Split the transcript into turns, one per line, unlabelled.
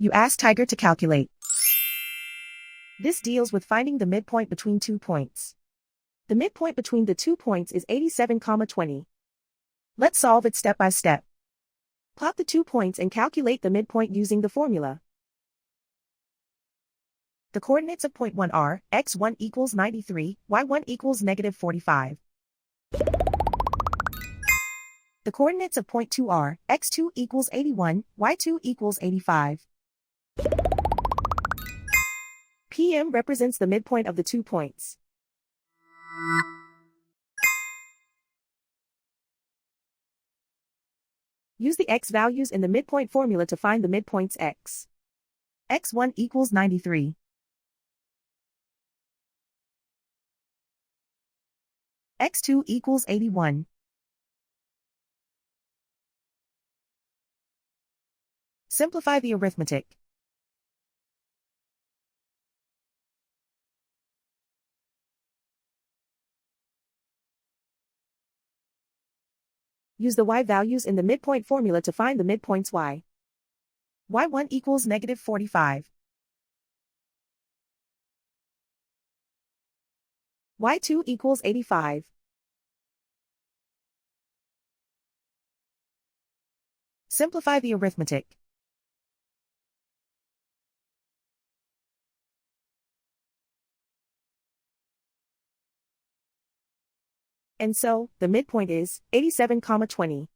You ask Tiger to calculate. This deals with finding the midpoint between 2 points. The midpoint between the 2 points is 87,20. Let's solve it step by step. Plot the 2 points and calculate the midpoint using the formula. The coordinates of point 1 are x1 equals 93, y1 equals -45. The coordinates of point 2 are x2 equals 81, y2 equals 85. PM represents the midpoint of the 2 points. Use the x values in the midpoint formula to find the midpoints x. x1 equals 93. x2 equals 81. Simplify the arithmetic. Use the y values in the midpoint formula to find the midpoints y. y1 equals -45. y2 equals 85. Simplify the arithmetic. And so, the midpoint is 87,20.